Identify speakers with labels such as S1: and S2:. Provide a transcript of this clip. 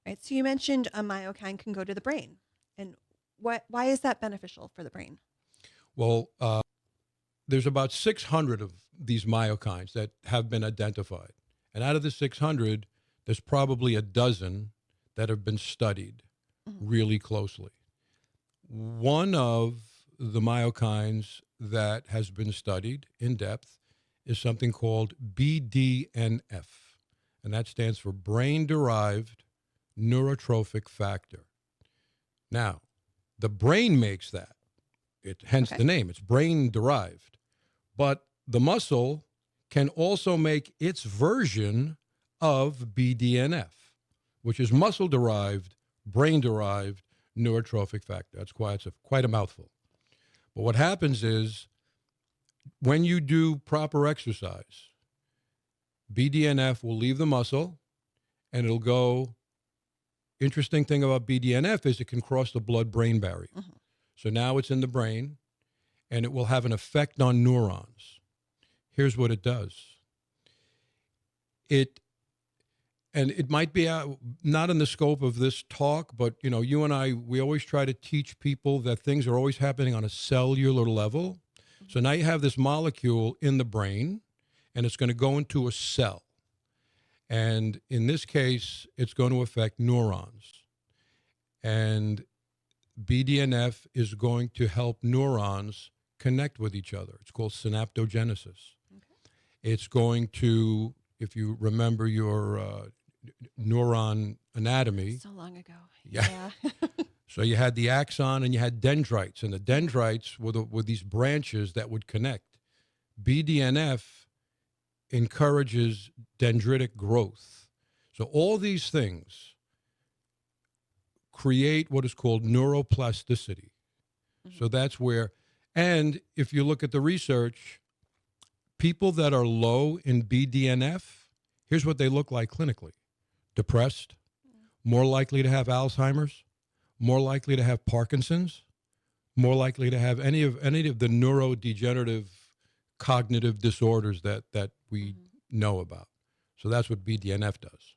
S1: Right. So you mentioned a myokine can go to the brain. And why is that beneficial for the brain?
S2: Well, there's about 600 of these myokines that have been identified. And out of the 600, there's probably a dozen that have been studied
S1: Mhm.
S2: really closely. One of the myokines that has been studied in depth is something called BDNF, and that stands for brain-derived neurotrophic factor. Now, the brain makes that. Hence
S1: Okay.
S2: the name. It's brain-derived. But the muscle can also make its version of BDNF, which is muscle-derived, brain-derived neurotrophic factor. That's why it's quite a mouthful. But what happens is when you do proper exercise, BDNF will leave the muscle and it'll go. Interesting thing about BDNF is it can cross the blood-brain barrier.
S1: Mhm.
S2: So now it's in the brain and it will have an effect on neurons. Here's what it does. It might be not in the scope of this talk, but you and I, we always try to teach people that things are always happening on a cellular level. So now you have this molecule in the brain, and it's going to go into a cell. And in this case, it's going to affect neurons. And BDNF is going to help neurons connect with each other. It's called synaptogenesis.
S1: Okay.
S2: It's going to, if you remember your neuron anatomy.
S1: So long ago.
S2: Yeah. So you had the axon and you had dendrites, and the dendrites were these branches that would connect. BDNF encourages dendritic growth. So all these things create what is called neuroplasticity.
S1: Mhm.
S2: So that's where, and if you look at the research, people that are low in BDNF, here's what they look like clinically: depressed, more likely to have Alzheimer's, more likely to have Parkinson's, more likely to have any of the neurodegenerative cognitive disorders that we
S1: Mhm.
S2: know about. So that's what BDNF does.